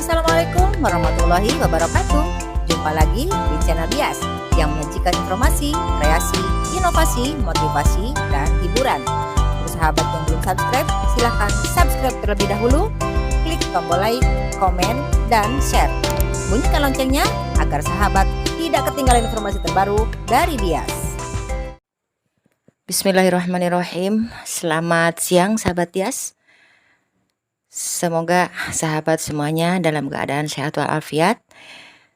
Assalamualaikum warahmatullahi wabarakatuh. Jumpa lagi di channel Bias yang menyajikan informasi, kreasi, inovasi, motivasi, dan hiburan. Untuk sahabat yang belum subscribe, silahkan subscribe terlebih dahulu. Klik tombol like, komen, dan share. Bunyikan loncengnya agar sahabat tidak ketinggalan informasi terbaru dari Bias. Bismillahirrahmanirrahim. Selamat siang sahabat Bias. Semoga sahabat semuanya dalam keadaan sehat walafiat,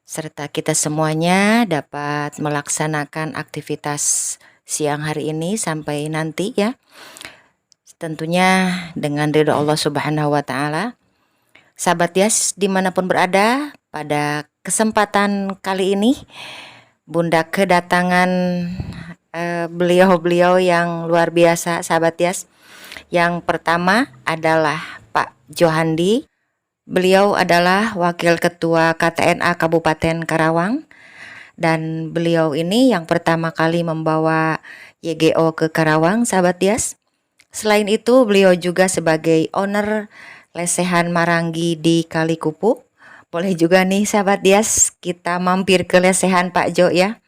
serta kita semuanya dapat melaksanakan aktivitas siang hari ini sampai nanti ya. Tentunya dengan ridho Allah Subhanahu wa Ta'ala. Sahabat Yas dimanapun berada, pada kesempatan kali ini Bunda kedatangan beliau-beliau yang luar biasa sahabat Yas. Yang pertama adalah Pak Johandi. Beliau adalah Wakil Ketua KTNA Kabupaten Karawang, dan beliau ini yang pertama kali membawa YGO ke Karawang sahabat Dias. Selain itu beliau juga sebagai owner lesehan Maranggi di Kalikupu. Boleh juga nih sahabat Dias kita mampir ke lesehan Pak Jo ya.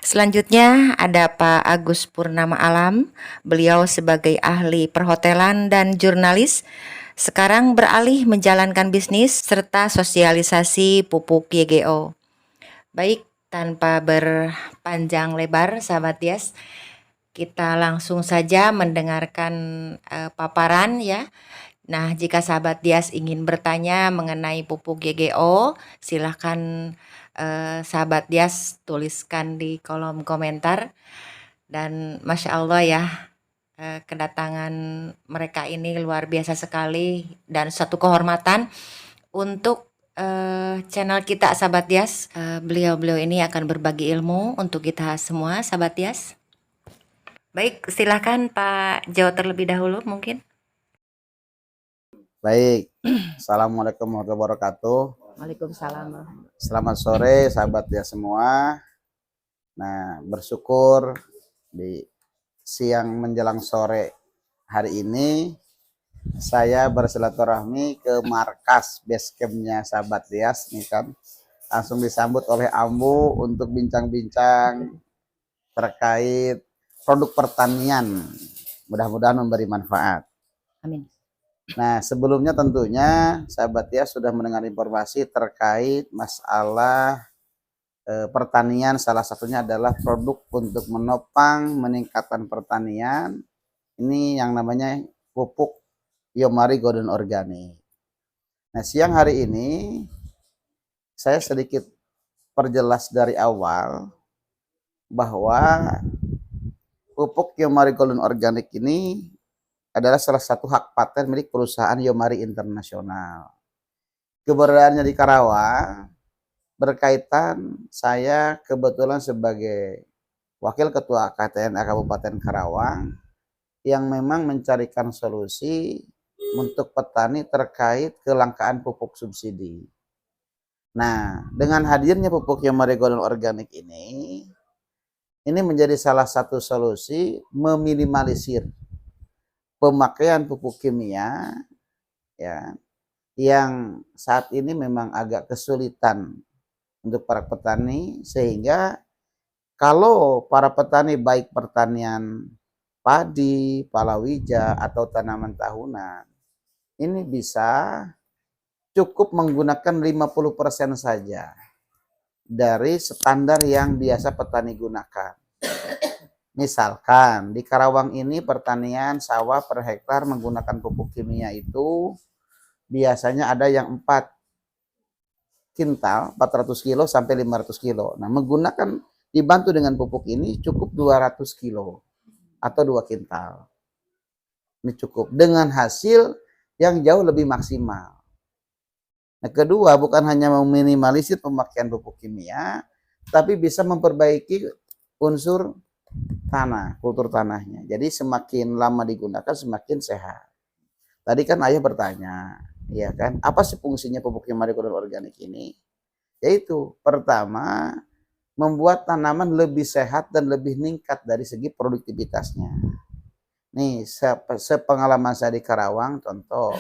Selanjutnya ada Pak Agus Purnama Alam. Beliau sebagai ahli perhotelan dan jurnalis, sekarang beralih menjalankan bisnis serta sosialisasi pupuk YGO. Baik, tanpa berpanjang lebar sahabat Dias, kita langsung saja mendengarkan paparan ya. Nah, jika sahabat Dias ingin bertanya mengenai pupuk YGO, silahkan sahabat Dias tuliskan di kolom komentar. Dan Masya Allah ya, kedatangan mereka ini luar biasa sekali dan satu kehormatan untuk channel kita sahabat Dias. Beliau-beliau ini akan berbagi ilmu untuk kita semua sahabat Dias. Baik, silahkan Pak Jo terlebih dahulu mungkin. Baik, Assalamualaikum warahmatullahi wabarakatuh. Waalaikumsalam. Selamat sore sahabat ya semua. Nah, bersyukur di siang menjelang sore hari ini saya bersilaturahmi ke markas base campnya sahabat Dias nih kan. Langsung disambut oleh Ambu untuk bincang-bincang terkait produk pertanian. Mudah-mudahan memberi manfaat. Amin. Nah, sebelumnya tentunya sahabat ya sudah mendengar informasi terkait masalah pertanian. Salah satunya adalah produk untuk menopang meningkatkan pertanian. Ini yang namanya pupuk Yomari Golden Organic. Nah, siang hari ini saya sedikit perjelas dari awal bahwa pupuk Yomari Golden Organic ini adalah salah satu hak paten milik perusahaan Yomari Internasional. Keberadaannya di Karawang berkaitan saya kebetulan sebagai Wakil Ketua KTNA Kabupaten Karawang yang memang mencarikan solusi untuk petani terkait kelangkaan pupuk subsidi. Nah, dengan hadirnya pupuk Yomari Golden Organic ini menjadi salah satu solusi meminimalisir pemakaian pupuk kimia ya yang saat ini memang agak kesulitan untuk para petani, sehingga kalau para petani baik pertanian padi, palawija atau tanaman tahunan ini bisa cukup menggunakan 50% saja dari standar yang biasa petani gunakan. Misalkan di Karawang ini pertanian sawah per hektar menggunakan pupuk kimia itu biasanya ada yang 4 kintal, 400 kilo sampai 500 kilo. Nah, menggunakan dibantu dengan pupuk ini cukup 200 kilo atau 2 kintal. Ini cukup dengan hasil yang jauh lebih maksimal. Nah, kedua, bukan hanya meminimalisir pemakaian pupuk kimia, tapi bisa memperbaiki unsur tanah, kultur tanahnya. Jadi semakin lama digunakan semakin sehat. Tadi kan ayah bertanya, ya kan, apa sih fungsinya pupuk Yomari Golden Organic ini? Yaitu pertama, membuat tanaman lebih sehat dan lebih meningkat dari segi produktivitasnya. Nih, sepengalaman saya di Karawang, contoh,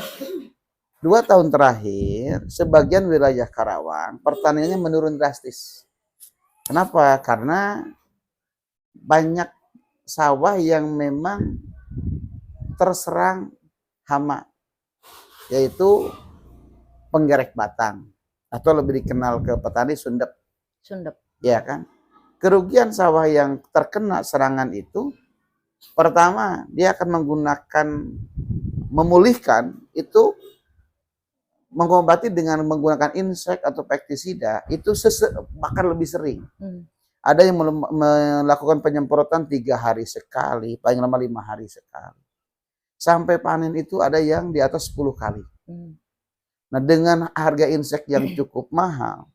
2 tahun terakhir, sebagian wilayah Karawang pertaniannya menurun drastis. Kenapa? Karena banyak sawah yang memang terserang hama, yaitu penggerek batang, atau lebih dikenal ke petani sundep. Sundep. Ya kan? Kerugian sawah yang terkena serangan itu, pertama dia akan memulihkan itu, mengobati dengan menggunakan insek atau pestisida itu bahkan lebih sering. Ada yang melakukan penyemprotan 3 hari sekali, paling lama 5 hari sekali. Sampai panen itu ada yang di atas 10 kali. Nah, dengan harga insek yang cukup mahal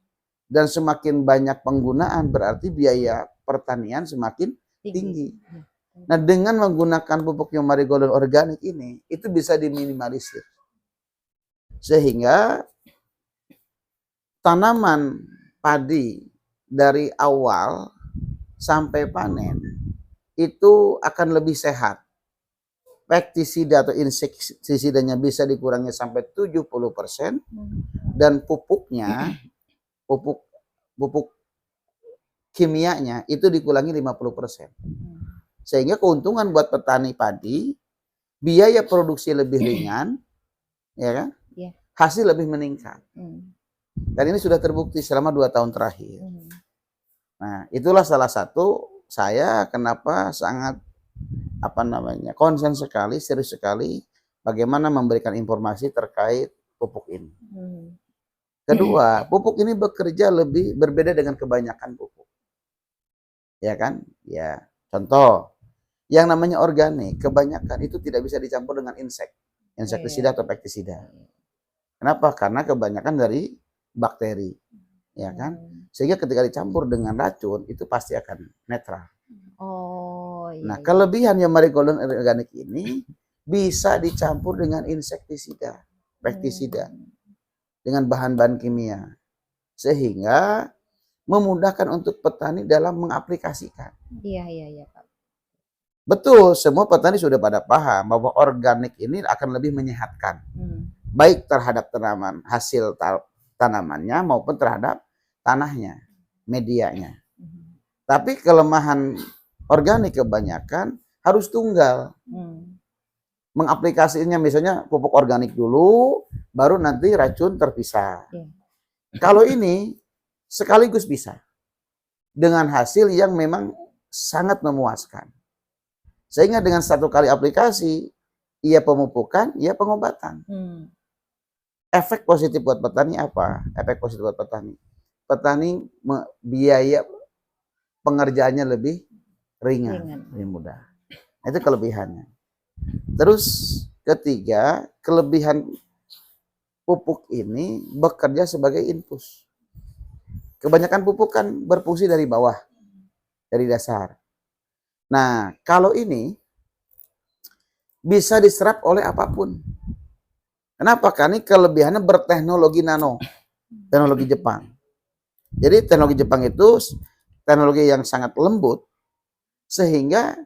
dan semakin banyak penggunaan, berarti biaya pertanian semakin tinggi. Nah, dengan menggunakan pupuk Yomari Golden Organic ini, itu bisa diminimalisir. Sehingga tanaman padi dari awal sampai panen itu akan lebih sehat. Pestisida atau insektisidanya bisa dikurangi sampai 70%, dan pupuknya, pupuk kimianya itu dikurangi 50%. Sehingga keuntungan buat petani padi, biaya produksi lebih ringan, ya kan? Hasil lebih meningkat. Dan ini sudah terbukti selama 2 tahun terakhir. Nah, itulah salah satu saya kenapa sangat konsen sekali, serius sekali bagaimana memberikan informasi terkait pupuk ini. Kedua, pupuk ini bekerja lebih berbeda dengan kebanyakan pupuk. Ya kan? Ya, contoh, yang namanya organik, kebanyakan itu tidak bisa dicampur dengan insektisida atau pestisida. Kenapa? Karena kebanyakan dari bakteri, ya kan? Sehingga ketika dicampur dengan racun itu pasti akan netral. Nah, kelebihan Yomari Golden Organic ini bisa dicampur dengan insektisida, pestisida, dengan bahan-bahan kimia, sehingga memudahkan untuk petani dalam mengaplikasikan. Iya, Pak. Betul, semua petani sudah pada paham bahwa organik ini akan lebih menyehatkan, baik terhadap hasil tanamannya maupun terhadap tanahnya, medianya. Tapi kelemahan organik kebanyakan harus tunggal. Mengaplikasinya misalnya pupuk organik dulu, baru nanti racun terpisah. Kalau ini sekaligus bisa, dengan hasil yang memang sangat memuaskan. Sehingga dengan 1 kali aplikasi, ia pemupukan, ia pengobatan. Efek positif buat petani apa? Efek positif buat petani. Petani biaya pengerjaannya lebih ringan, lebih mudah. Itu kelebihannya. Terus ketiga, kelebihan pupuk ini bekerja sebagai infus. Kebanyakan pupuk kan berfungsi dari bawah, dari dasar. Nah, kalau ini bisa diserap oleh apapun. Kenapa? Karena ini kelebihannya berteknologi nano, teknologi Jepang. Jadi teknologi Jepang itu teknologi yang sangat lembut, sehingga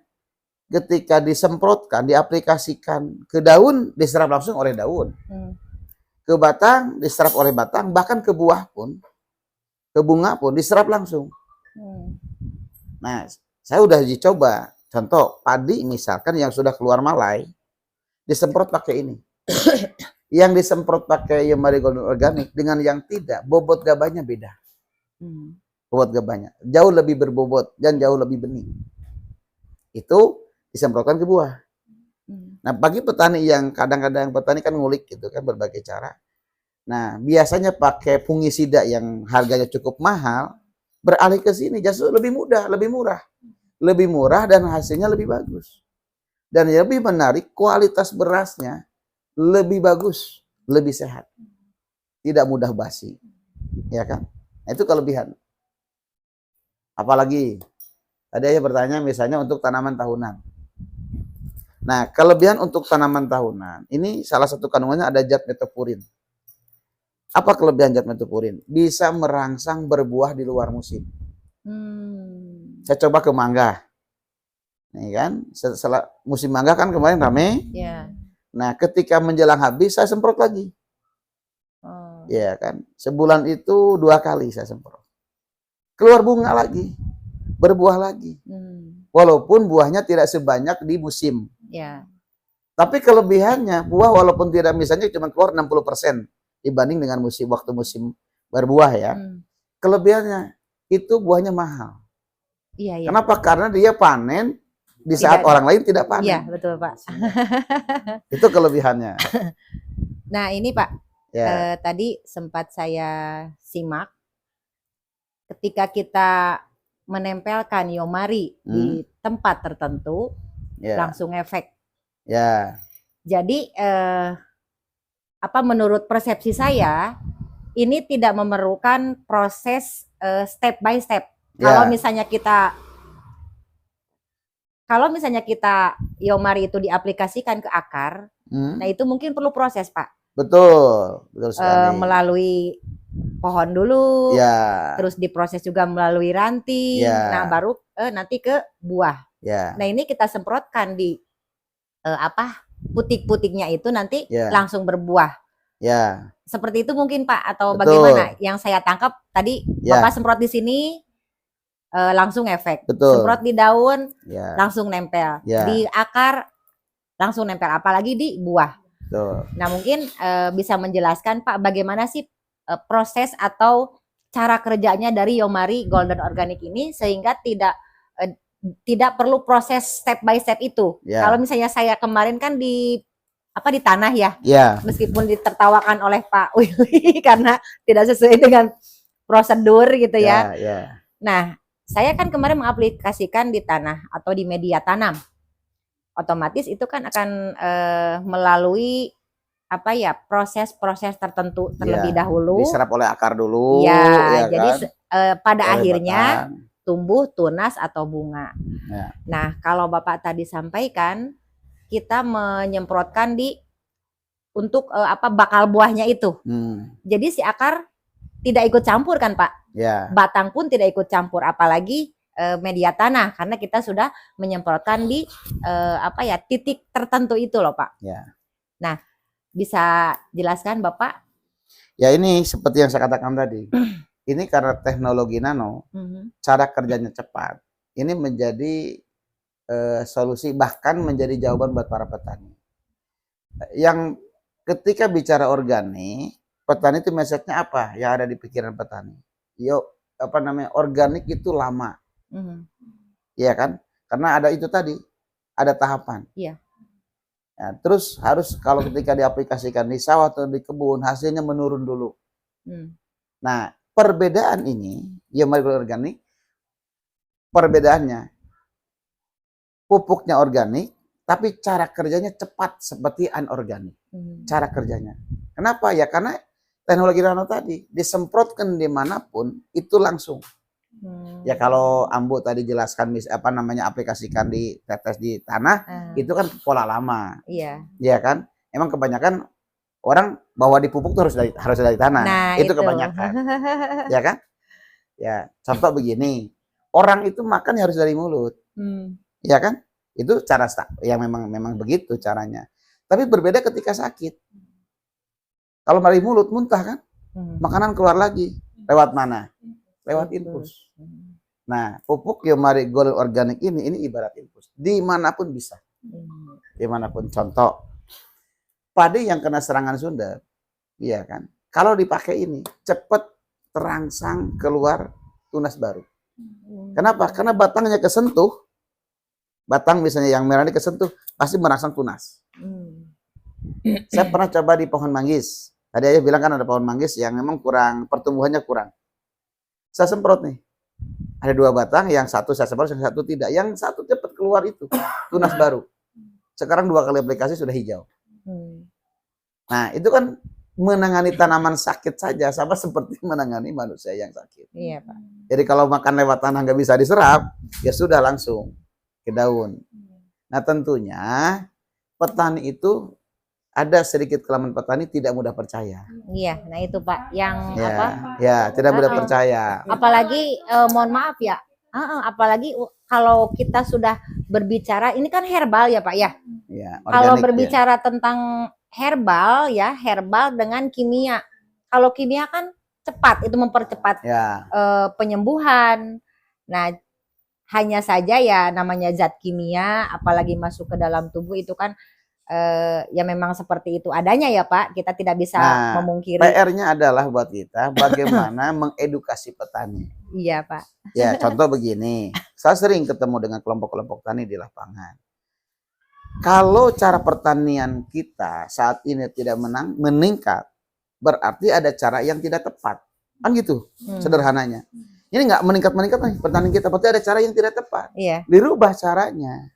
ketika disemprotkan, diaplikasikan ke daun, diserap langsung oleh daun. Ke batang, diserap oleh batang, bahkan ke buah pun, ke bunga pun diserap langsung. Nah, saya udah dicoba. Contoh, padi misalkan yang sudah keluar malai, disemprot pakai ini. Yang disemprot pakai Yomari Golden Organic dengan yang tidak, bobot gabahnya beda. Bobot gabahnya jauh lebih berbobot dan jauh lebih bening. Itu disemprotkan ke buah. Nah, bagi petani yang kadang-kadang petani kan ngulik gitu kan berbagai cara. Nah, biasanya pakai fungisida yang harganya cukup mahal, beralih ke sini justru lebih mudah, lebih murah. Lebih murah dan hasilnya lebih bagus. Dan yang lebih menarik, kualitas berasnya lebih bagus, lebih sehat. Tidak mudah basi. Ya kan? Nah, itu kelebihan. Apalagi tadi saya bertanya misalnya untuk tanaman tahunan. Nah, kelebihan untuk tanaman tahunan, ini salah satu kandungannya ada zat metopurin. Apa kelebihan zat metopurin? Bisa merangsang berbuah di luar musim. Saya coba ke mangga. Nih kan, setelah musim mangga kan kemarin rame. Ya. Nah, ketika menjelang habis, saya semprot lagi. Ya kan, sebulan itu 2 kali saya semprot. Keluar bunga lagi, berbuah lagi. Walaupun buahnya tidak sebanyak di musim. Ya. Tapi kelebihannya, buah walaupun tidak misalnya cuma keluar 60% dibanding dengan waktu musim berbuah ya. Kelebihannya itu buahnya mahal. Iya, iya. Kenapa? Karena dia panen di saat orang lain tidak panen. Iya, betul Pak. Itu kelebihannya. Nah ini Pak, Ya. tadi sempat saya simak ketika kita menempelkan Yomari di tempat tertentu, langsung efek. Ya. Jadi menurut persepsi saya ini tidak memerlukan proses step by step. Kalau misalnya kita Yomari itu diaplikasikan ke akar, nah itu mungkin perlu proses Pak. Betul sekali. Melalui pohon dulu, ya. Terus diproses juga melalui ranting, nah baru nanti ke buah. Nah ini kita semprotkan di putik-putiknya itu nanti langsung berbuah. Seperti itu mungkin Pak, atau bagaimana? Yang saya tangkap tadi Bapak semprot di sini langsung efek, semprot di daun langsung nempel, di akar langsung nempel, apalagi di buah. Nah mungkin bisa menjelaskan Pak bagaimana sih proses atau cara kerjanya dari Yomari Golden Organic ini sehingga tidak perlu proses step by step itu. Kalau misalnya saya kemarin kan di tanah ya, meskipun ditertawakan oleh Pak Willy karena tidak sesuai dengan prosedur gitu ya. Nah saya kan kemarin mengaplikasikan di tanah atau di media tanam, otomatis itu kan akan melalui proses-proses tertentu terlebih dahulu. Diserap oleh akar dulu. Jadi pada akhirnya tumbuh tunas atau bunga. Nah kalau Bapak tadi sampaikan kita menyemprotkan untuk bakal buahnya itu. Jadi si akar tidak ikut campur kan Pak? Batang pun tidak ikut campur, apalagi media tanah karena kita sudah menyemprotkan di titik tertentu itu loh Pak. Nah bisa jelaskan Bapak? Ya ini seperti yang saya katakan tadi. Ini karena teknologi nano, cara kerjanya cepat. Ini menjadi solusi, bahkan menjadi jawaban buat para petani. Yang ketika bicara organik, petani itu message-nya apa? Yang ada di pikiran petani. Organik itu lama. Iya kan? Karena ada itu tadi, ada tahapan. Ya, terus harus kalau ketika diaplikasikan di sawah atau di kebun hasilnya menurun dulu. Nah perbedaan ini Yomari organik, perbedaannya pupuknya organik tapi cara kerjanya cepat seperti anorganik. Cara kerjanya kenapa ya? Karena teknologi nano tadi disemprotkan dimanapun itu langsung. Ya kalau Ambu tadi jelaskan aplikasikan di tetes di tanah, itu kan pola lama. Iya kan? Emang kebanyakan orang bawa di pupuk tuh harus dari tanah. Nah, itu kebanyakan. Ya kan? Ya, contoh begini. Orang itu makan harus dari mulut. Ya kan? Itu cara yang memang begitu caranya. Tapi berbeda ketika sakit. Kalau dari mulut muntah kan? Makanan keluar lagi. Lewat mana? Lewat infus. Nah, pupuk Yomari Golden Organic ini ibarat infus. Dimanapun bisa. Dimanapun. Contoh, padi yang kena serangan Sunda, iya kan? Kalau dipakai ini, cepat terangsang keluar tunas baru. Kenapa? Karena batangnya kesentuh, batang misalnya yang merah ini kesentuh, pasti merangsang tunas. Saya pernah coba di pohon manggis. Tadi ayah bilang kan ada pohon manggis yang memang pertumbuhannya kurang. Saya semprot nih, ada 2 batang, yang satu saya semprot, yang satu tidak. Yang satu cepat keluar itu tunas baru. Sekarang 2 kali aplikasi sudah hijau. Nah itu kan menangani tanaman sakit saja sama seperti menangani manusia yang sakit. Iya Pak. Jadi kalau makan lewat tanah nggak bisa diserap, ya sudah langsung ke daun. Nah tentunya petani itu ada sedikit kelemahan petani tidak mudah percaya. Iya, nah itu Pak yang tidak mudah percaya. Apalagi mohon maaf ya, apalagi kalau kita sudah berbicara ini kan herbal ya Pak ya. Kalau berbicara tentang herbal dengan kimia. Kalau kimia kan cepat, itu mempercepat Ya, penyembuhan. Nah, hanya saja ya namanya zat kimia, apalagi masuk ke dalam tubuh itu kan ya memang seperti itu adanya ya Pak. Kita tidak bisa nah memungkiri. PR-nya adalah buat kita bagaimana mengedukasi petani. Iya Pak. Ya, contoh begini, saya sering ketemu dengan kelompok-kelompok tani di lapangan. Kalau cara pertanian kita saat ini tidak meningkat, berarti ada cara yang tidak tepat. Kan gitu, sederhananya. Ini nggak meningkat-meningkat nih pertanian kita, berarti ada cara yang tidak tepat. Iya. Dirubah caranya.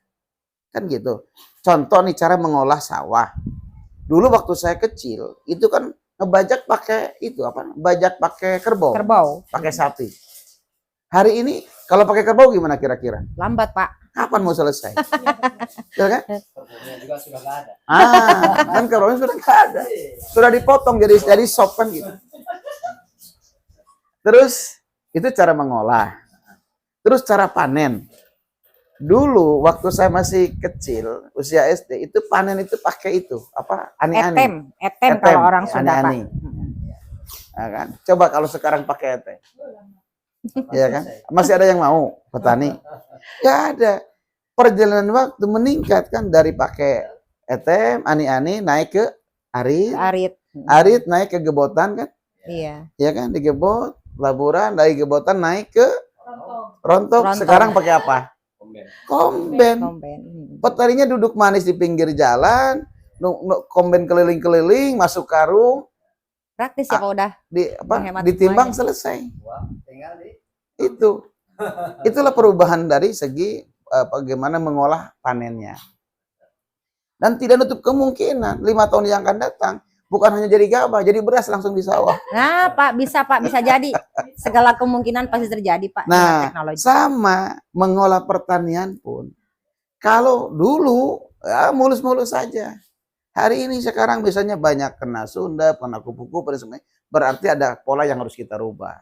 Kan gitu. Contoh nih cara mengolah sawah. Dulu waktu saya kecil, itu kan ngebajak pakai itu apa? Bajak pakai kerbau. Kerbau. Pakai sapi. Hari ini kalau pakai kerbau gimana kira-kira? Lambat Pak. Kapan mau selesai? Ya kan? Kerbaunya juga sudah nggak ada. Kan kerbaunya sudah nggak ada. Sudah dipotong jadi sop kan gitu. Terus itu cara mengolah. Terus cara panen. Dulu waktu saya masih kecil, usia SD, itu panen itu pakai itu, apa? Ani-ani. Etem kalau orang Sunda Pak. ani-ani. Nah, kan? Coba kalau sekarang pakai etem. Ya kan? Masih ada yang mau petani? Gak ada. Perjalanan waktu meningkat kan dari pakai etem, ani-ani naik ke arit. Arit naik ke gebotan kan? Iya. Ya kan? Digebot, laburan, dari gebotan naik ke rontok. Sekarang pakai apa? Komben. Petaninya duduk manis di pinggir jalan, komben keliling-keliling, masuk karung. Praktis ya Pak udah. Ditimbang selesai. Itulah perubahan dari segi bagaimana mengolah panennya. Dan tidak nutup kemungkinan 5 tahun yang akan datang bukan hanya jadi gabah, jadi beras langsung di sawah. Nah Pak, bisa jadi. Segala kemungkinan pasti terjadi Pak. Nah, teknologi. sama mengolah pertanian pun. Kalau dulu ya mulus-mulus saja. Hari ini sekarang biasanya banyak kena Sunda, kena kupu-kupu dan semuanya. Berarti ada pola yang harus kita rubah.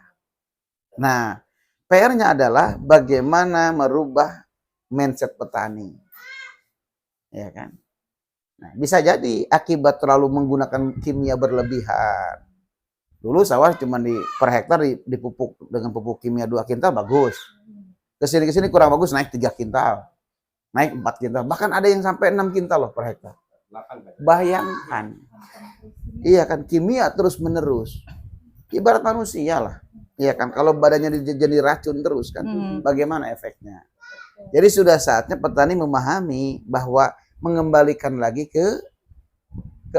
Nah, PR-nya adalah bagaimana merubah mindset petani. Ya kan? Nah, bisa jadi akibat terlalu menggunakan kimia berlebihan. Dulu sawah cuma per hektar dipupuk dengan pupuk kimia 2 kintal bagus. Kesini kurang bagus naik 3 kintal. Naik 4 kintal. Bahkan ada yang sampai 6 kintal loh per hektar. Bayangkan. Iya kan, kimia terus menerus. Ibarat manusia lah. Iya kan, kalau badannya jadi racun terus kan, bagaimana efeknya? Jadi sudah saatnya petani memahami bahwa mengembalikan lagi ke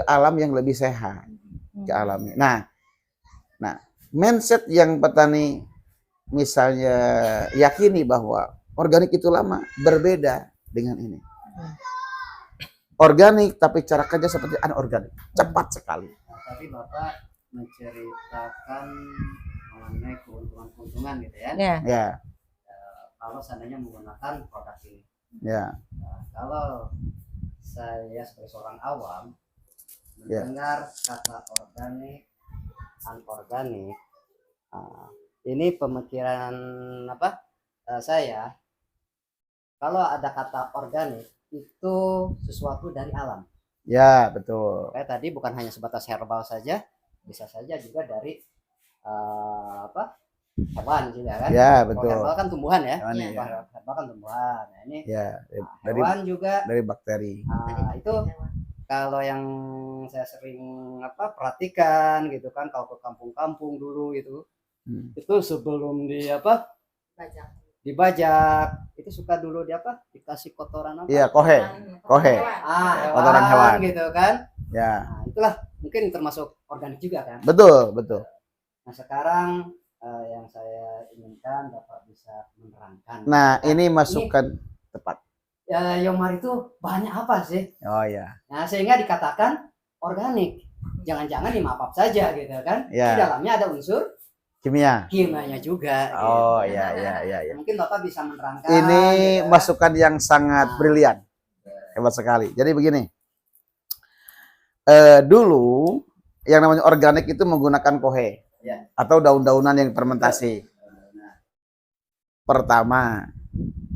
alam yang lebih sehat, ke alamnya. Nah, mindset yang petani misalnya yakini bahwa organik itu lama, berbeda dengan ini. Organik tapi cara kerja seperti anorganik, cepat sekali. Tadi Bapak menceritakan mengenai keuntungan-keuntungan gitu ya. Ya. Kalau seandainya menggunakan produk ini. Ya. Nah, kalau saya sebagai seorang awam mendengar kata organik, anorganik, ini pemikiran apa? Saya kalau ada kata organik itu sesuatu dari alam. Ya, betul. Kayak tadi bukan hanya sebatas herbal saja, bisa saja juga dari hewan juga kan. Ya, betul. Herbal kan tumbuhan ya. Ya. Herbal kan tumbuhan. Nah, ini ya, hewan juga dari bakteri. Itu kalau yang saya sering perhatikan gitu kan, kalau ke kampung-kampung dulu itu sebelum dibajak itu suka dulu dikasih kotoran apa? Iya, kohe. Kotoran hewan gitu kan. Ya. Nah, itulah mungkin termasuk organik juga kan. Betul. Nah, sekarang yang saya inginkan Bapak bisa menerangkan. Nah, ini masukan tepat. Yomar itu banyak apa sih? Oh ya. Nah, sehingga dikatakan organik. Jangan-jangan dimapap saja gitu kan. Ya. Di dalamnya ada unsur kimianya juga. Oh gitu. ya. Mungkin Bapak bisa menerangkan. Ini gitu. masukan yang sangat brilian. Hebat sekali. Jadi begini. Dulu yang namanya organik itu menggunakan kohe atau daun-daunan yang fermentasi. Pertama,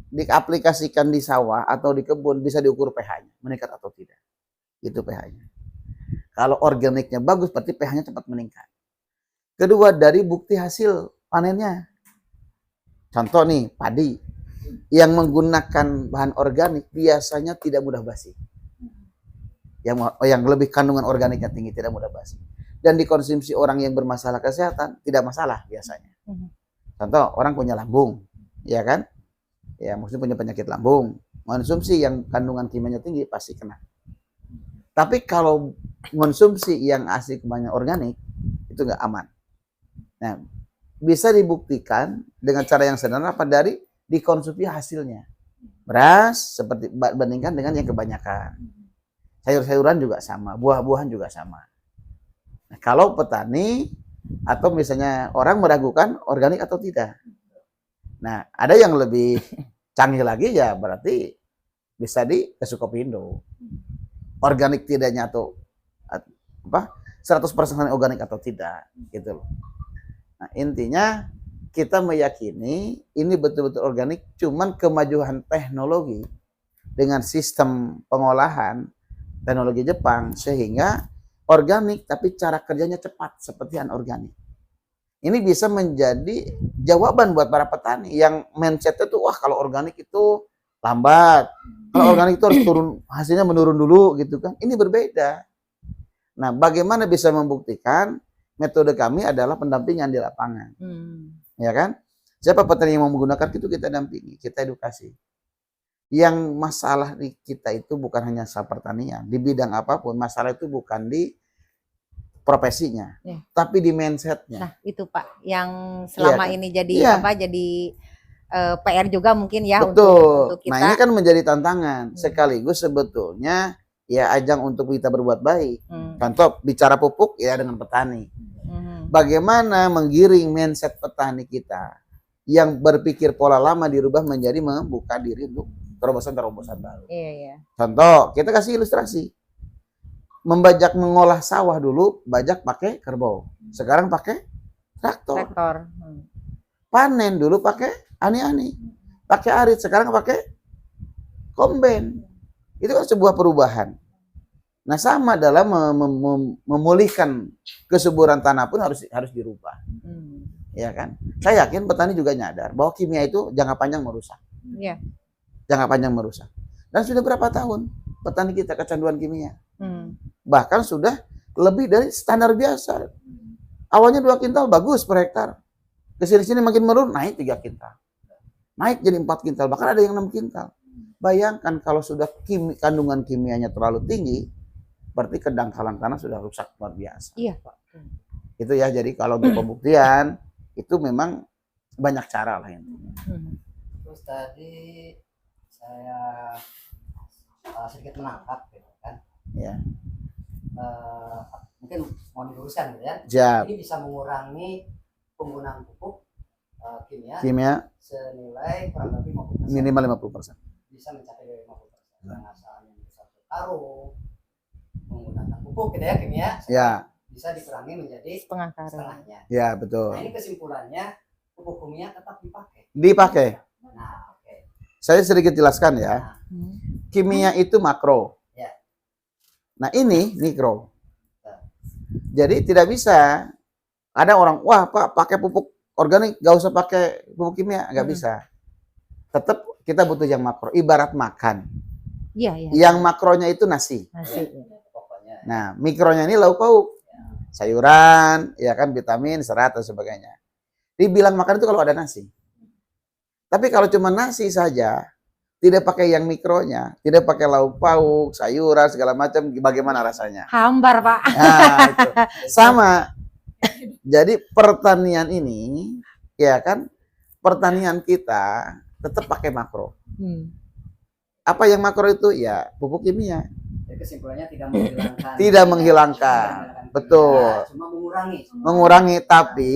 diaplikasikan di sawah atau di kebun bisa diukur pH-nya, meningkat atau tidak. Itu pH-nya. Kalau organiknya bagus, berarti pH-nya cepat meningkat. Kedua, dari bukti hasil panennya. Contoh nih, padi yang menggunakan bahan organik biasanya tidak mudah basi. Yang lebih kandungan organiknya tinggi tidak mudah basi. Dan dikonsumsi orang yang bermasalah kesehatan tidak masalah biasanya. Contoh, orang punya lambung, ya kan? Ya, maksudnya punya penyakit lambung, konsumsi yang kandungan kimianya tinggi pasti kena. Tapi kalau konsumsi yang asli kebanyakan organik itu nggak aman. Nah, bisa dibuktikan dengan cara yang sederhana apa dari dikonsumsi hasilnya. Beras seperti bandingkan dengan yang kebanyakan. Sayur-sayuran juga sama, buah-buahan juga sama. Nah, kalau petani atau misalnya orang meragukan organik atau tidak. Nah, ada yang lebih canggih lagi ya berarti bisa di ke Sukopindo. Organik tidaknya atau apa? 100% organik atau tidak gitu loh. Nah, intinya kita meyakini ini betul-betul organik, cuman kemajuan teknologi dengan sistem pengolahan teknologi Jepang sehingga organik tapi cara kerjanya cepat seperti anorganik. Ini bisa menjadi jawaban buat para petani yang mindsetnya tuh wah kalau organik itu lambat, kalau organik itu harus turun hasilnya menurun dulu gitu kan. Ini berbeda. Nah, bagaimana bisa membuktikan? Metode kami adalah pendampingan di lapangan, ya kan? Siapa petani yang mau menggunakan itu kita dampingi, kita edukasi. Yang masalah di kita itu bukan hanya soal pertanian, di bidang apapun masalah itu bukan di profesinya, tapi di mindsetnya. Nah, itu Pak, yang selama ini jadi jadi PR juga mungkin ya. Betul. Untuk kita. Nah, ini kan menjadi tantangan sekaligus sebetulnya ya ajang untuk kita berbuat baik. Contoh bicara pupuk ya dengan petani. Bagaimana menggiring mindset petani kita yang berpikir pola lama dirubah menjadi membuka diri untuk terobosan-terobosan baru. Contoh, kita kasih ilustrasi. Membajak mengolah sawah dulu, bajak pakai kerbau. Sekarang pakai traktor. Panen dulu pakai ani-ani. Pakai arit, sekarang pakai kombain. Itu kan sebuah perubahan. Nah, sama dalam memulihkan kesuburan tanah pun harus dirubah. Ya kan? Saya yakin petani juga nyadar bahwa kimia itu jangka panjang merusak. Jangka panjang merusak. Dan sudah berapa tahun petani kita kecanduan kimia? Bahkan sudah lebih dari standar biasa. Awalnya 2 kintal bagus per hektar. Kesini-sini makin menurun naik 3 kintal. Naik jadi 4 kintal, bahkan ada yang 6 kintal. Bayangkan kalau sudah kandungan kimianya terlalu tinggi, berarti kedangkalan tanah sudah rusak luar biasa. Iya, Pak. Itu ya, jadi kalau untuk pembuktian itu memang banyak cara lah intinya. Terus tadi saya sedikit menangkap gitu kan. Ya. Mungkin mau diluruskan gitu ya. Siap. Ini bisa mengurangi penggunaan pupuk kimia senilai kurang lebih 50%. Minimal 50%. Bisa mencapai 50%. Nah, asalnya bisa bertaruh menggunakan pupuk gitu ya kimia. Ya. Bisa dikurangi menjadi setengahnya. Ya, betul. Nah, ini kesimpulannya pupuk kimia tetap dipakai. Dipakai. Nah, oke. Saya sedikit jelaskan ya. Kimia itu makro. Ya. Nah, ini mikro. Jadi tidak bisa ada orang, wah Pak pakai pupuk organik, gak usah pakai pupuk kimia, nggak bisa. Tetap kita butuh yang makro, ibarat makan. Yang makronya itu nasi. Nah, mikronya ini lauk pauk, sayuran, ya kan, vitamin, serat dan sebagainya. Dibilang makan itu kalau ada nasi. Tapi kalau cuma nasi saja, tidak pakai yang mikronya, tidak pakai lauk pauk, sayuran segala macam, bagaimana rasanya? Hambar, Pak. Nah, itu. Sama. Jadi pertanian ini, ya kan, pertanian kita tetap pakai makro. Apa yang makro itu? Ya pupuk kimia. Jadi kesimpulannya tidak menghilangkan. Tidak menghilangkan. Betul. Cuma mengurangi. Mengurangi, tapi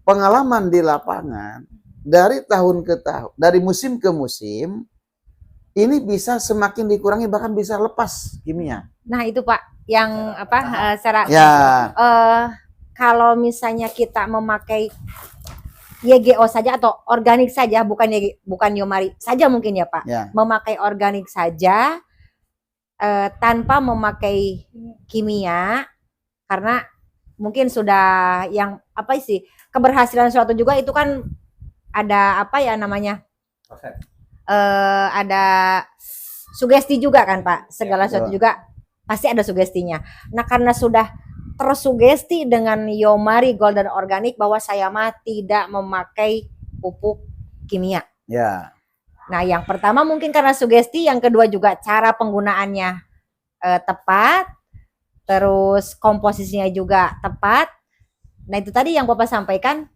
pengalaman di lapangan dari tahun ke tahun, dari musim ke musim, ini bisa semakin dikurangi, bahkan bisa lepas kimia. Nah, itu Pak, yang secara kalau misalnya kita memakai YGO saja atau organik saja, bukan Yomari saja mungkin ya Pak, memakai organik saja tanpa memakai kimia, karena mungkin sudah yang apa sih, keberhasilan suatu juga itu kan ada apa ya namanya, ada sugesti juga kan Pak, segala sesuatu juga pasti ada sugestinya. Nah karena sudah tersugesti dengan Yomari Golden Organic bahwa saya mah tidak memakai pupuk kimia. Ya. Nah yang pertama mungkin karena sugesti, yang kedua juga cara penggunaannya tepat, terus komposisinya juga tepat. Nah itu tadi yang Bapak sampaikan,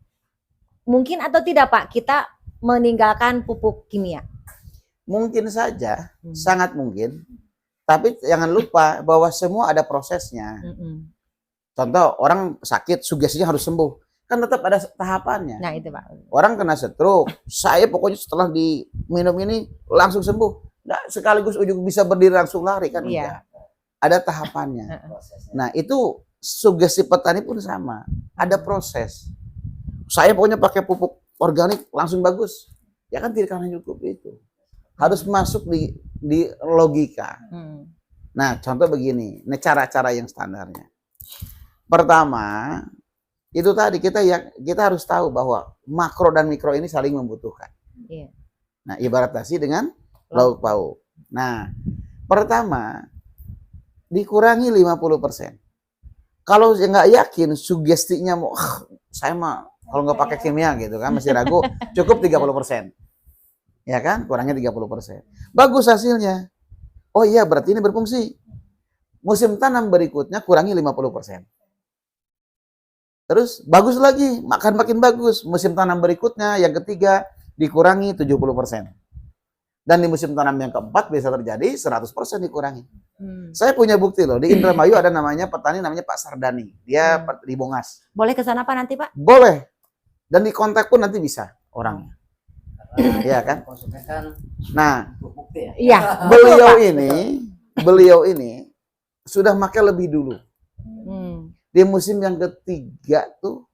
mungkin atau tidak Pak kita meninggalkan pupuk kimia? Mungkin saja, sangat mungkin. Tapi jangan lupa bahwa semua ada prosesnya. Contoh orang sakit, sugestinya harus sembuh. Kan tetap ada tahapannya. Nah itu Pak. Orang kena stroke, saya pokoknya setelah diminum ini langsung sembuh. Nggak sekaligus ujung bisa berdiri langsung lari kan? Iya. Enggak. Ada tahapannya. Nah itu sugesti petani pun sama. Ada proses. Saya pokoknya pakai pupuk organik langsung bagus. Ya kan tidak akan cukup itu. Harus masuk di logika. Nah contoh begini, ini cara-cara yang standarnya. Pertama, itu tadi kita harus tahu bahwa makro dan mikro ini saling membutuhkan. Iya. Nah, ibarat nasi dengan lauk pauk. Nah, pertama dikurangi 50%. Kalau nggak yakin sugestinya mau saya mah kalau nggak pakai kimia gitu kan masih ragu, cukup 30%. Ya kan? Kurangnya 30%. Bagus hasilnya. Oh iya, berarti ini berfungsi. Musim tanam berikutnya kurangi 50%. Terus bagus lagi, makin bagus. Musim tanam berikutnya yang ketiga dikurangi 70%. Dan di musim tanam yang keempat bisa terjadi 100% dikurangi. Saya punya bukti loh, di Indramayu ada namanya petani namanya Pak Sardani. Dia di Bongas. Boleh ke sana Pak nanti Pak? Boleh. Dan di kontak pun nanti bisa orangnya. Iya kan? Nah, Iya. beliau ini sudah pakai lebih dulu. Di musim yang ketiga tuh,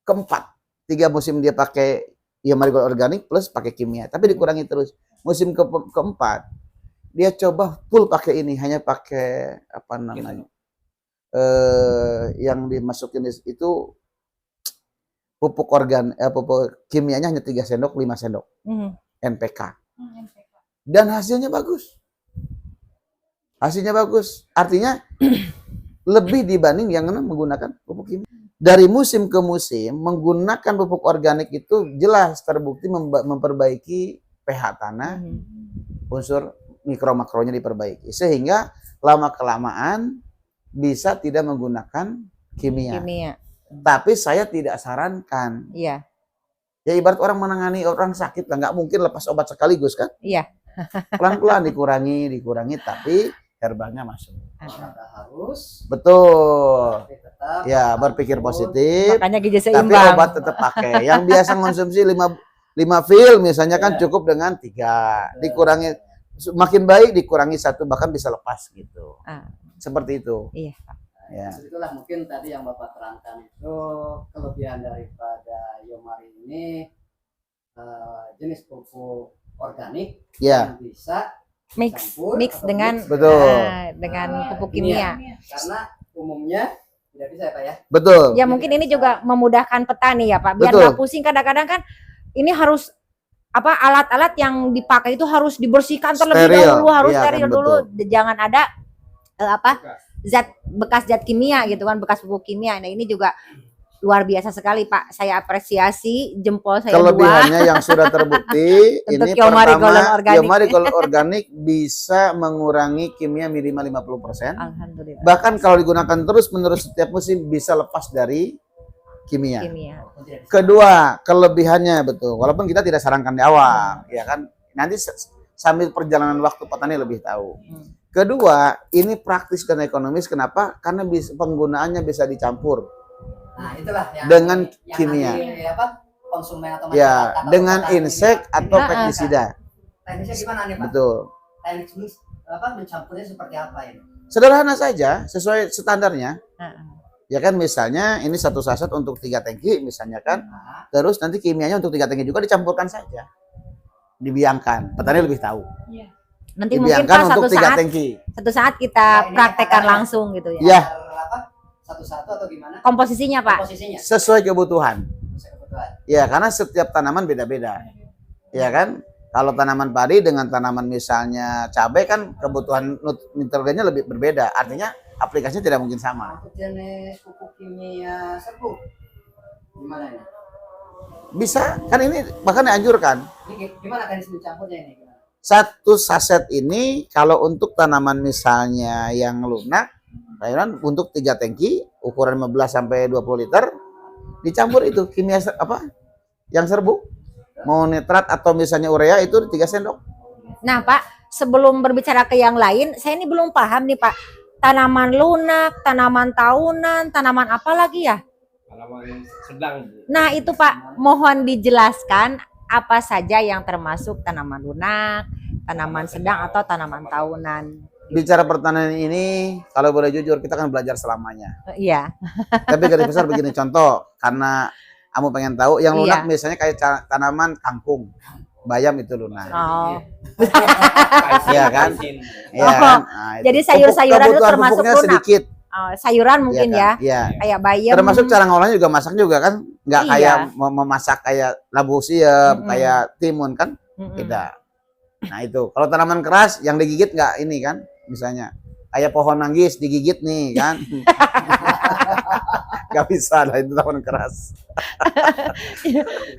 keempat. 3 musim dia pakai Yomari Golden Organic plus pakai kimia, tapi dikurangi terus. Musim keempat dia coba full pakai ini, hanya pakai apa namanya? Yang dimasukin itu pupuk kimianya hanya 3 sendok, 5 sendok. NPK. Dan hasilnya bagus. Hasilnya bagus. Artinya lebih dibanding yang menggunakan pupuk kimia. Dari musim ke musim menggunakan pupuk organik itu jelas terbukti memperbaiki pH tanah, unsur mikro-makronya diperbaiki, sehingga lama-kelamaan bisa tidak menggunakan kimia. Tapi saya tidak sarankan. Iya. Ya ibarat orang menangani orang sakit, nggak mungkin lepas obat sekaligus kan? Iya. Pelan-pelan dikurangi, tapi herbalnya masuk. Harus. Betul. Tetap Ya, berpikir positif. Makanya gizi Tapi seimbang. obat tetap pakai. Yang biasa konsumsi 5 pil misalnya kan cukup dengan 3. Dikurangi makin baik dikurangi 1 bahkan bisa lepas gitu. Seperti itu. Iya. Ya. Itulah mungkin tadi yang Bapak terangkan itu kelebihan daripada Yomari ini, jenis pupuk organik yang bisa mix campur dengan pupuk kimia. Karena umumnya tidak bisa ya Pak ya. Betul. Ya mungkin ini juga memudahkan petani ya Pak. Biar nggak pusing, kadang-kadang kan ini harus apa, alat-alat yang dipakai itu harus dibersihkan terlebih dahulu, harus steril dulu. Jangan ada bekas zat kimia gitu kan, bekas pupuk kimia. Nah ini juga luar biasa sekali Pak. Saya apresiasi, jempol saya kelebihannya 2 yang sudah terbukti. Ini Yomari pertama, Yomari Golden Organic bisa mengurangi kimia minimal 50%. Alhamdulillah. Bahkan kalau digunakan terus-menerus setiap musim bisa lepas dari kimia. Kedua, kelebihannya betul. Walaupun kita tidak sarankan di awal, ya kan. Nanti sambil perjalanan waktu petani lebih tahu. Kedua, ini praktis dan ekonomis. Kenapa? Karena penggunaannya bisa dicampur. Nah, itulah yang dengan kimia. Konsumen atau ya, dengan insek atau pestisida. Teknisnya gimana nih Pak? Betul. Teknik mencampurnya seperti apa ini? Sederhana saja, sesuai standarnya. Ya kan, misalnya ini 1 saset untuk 3 tangki misalnya kan. Terus nanti kimianya untuk 3 tangki juga dicampurkan saja. Dibiangkan. Petani lebih tahu. Nanti mungkin Pak untuk 3 tangki. Satu saat kita praktekkan langsung gitu ya. Ya. satu-satu atau gimana? Komposisinya Pak. Posisinya. Sesuai kebutuhan. Kebetulan. Ya, karena setiap tanaman beda-beda. Ya kan? Kalau tanaman padi dengan tanaman misalnya cabai kan kebutuhan nitrogennya lebih berbeda. Artinya aplikasinya tidak mungkin sama. Untuk jenis pupuk kimia serbuk gimana ini? Bisa, kan ini bahkan dianjurkan. Ini gimana kan mencampurnya ini? Gimana? Satu saset ini kalau untuk tanaman misalnya yang lunak, sayuran untuk 3 tangki ukuran 15 sampai 20 liter dicampur itu kimia apa? Yang serbuk. Mau nitrat atau misalnya urea itu 3 sendok. Nah Pak, sebelum berbicara ke yang lain, saya ini belum paham nih Pak. Tanaman lunak, tanaman tahunan, tanaman apa lagi ya? Tanaman sedang. Nah itu Pak, mohon dijelaskan apa saja yang termasuk tanaman lunak, tanaman sedang atau tanaman tahunan. Bicara pertanian ini, kalau boleh jujur kita kan belajar selamanya. Iya. Tapi garis besar begini contoh, karena kamu pengen tahu, yang lunak Iya. misalnya kayak tanaman kangkung, bayam itu lunak. Oh. Iya kan? Iya Oh, kan? Nah, itu. jadi sayur-sayuran itu Kebutuhan termasuk pupuknya lunak? sedikit. Sayuran mungkin Iya kan? ya, Iya. kayak bayam. Termasuk cara ngolahnya juga masak juga kan? Nggak Iya. kayak memasak kayak labu siam, Mm-mm. kayak timun kan? Mm-mm. Tidak. Nah itu, kalau tanaman keras yang digigit nggak ini kan? Misalnya kayak pohon manggis digigit nih kan? Nggak bisa lah itu tanaman keras.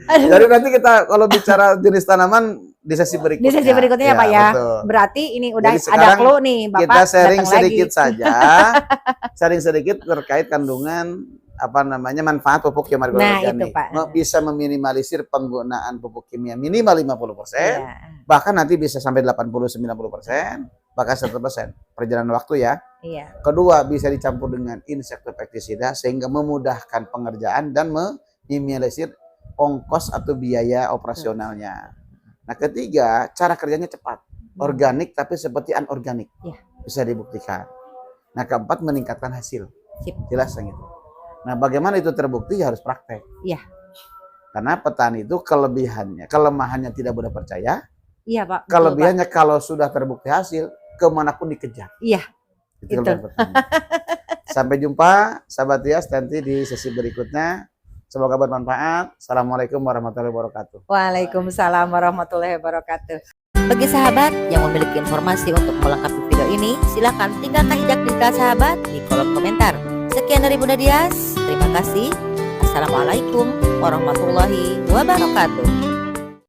Aduh. Jadi nanti kita kalau bicara jenis tanaman di sesi berikutnya. Di sesi berikutnya ya Pak ya. Betul. Berarti ini udah Jadi ada sekarang clue nih Bapak. Kita sharing datang sedikit lagi. saja, sharing sedikit terkait kandungan apa namanya manfaat pupuk kimia Nah, organik. itu, Pak. Bisa meminimalisir penggunaan pupuk kimia minimal 50%, Iya. bahkan nanti bisa sampai 80-90%, bahkan 100% perjalanan waktu ya. Iya. Kedua, bisa dicampur dengan insektopeksida sehingga memudahkan pengerjaan dan meminimalisir ongkos atau biaya operasionalnya. Nah, ketiga, cara kerjanya cepat. Organik tapi seperti anorganik. Iya. Bisa dibuktikan. Nah, keempat, meningkatkan hasil. Sip. Jelas yang itu. Nah, bagaimana itu terbukti ya harus praktek. Iya. Karena petani itu kelemahannya tidak mudah percaya. Iya Pak. Betul, Pak. Kelebihannya kalau sudah terbukti hasil, kemanapun dikejar. Iya. Itu Itu. kelebihan petani. Sampai jumpa, sahabat Tias, nanti di sesi berikutnya. Semoga bermanfaat. Assalamualaikum warahmatullahi wabarakatuh. Waalaikumsalam warahmatullahi wabarakatuh. Bagi sahabat yang memiliki informasi untuk melengkapi video ini, silakan tinggalkan jejak digital sahabat di kolom komentar. Sekian dari Bunda Dias, terima kasih. Assalamualaikum warahmatullahi wabarakatuh.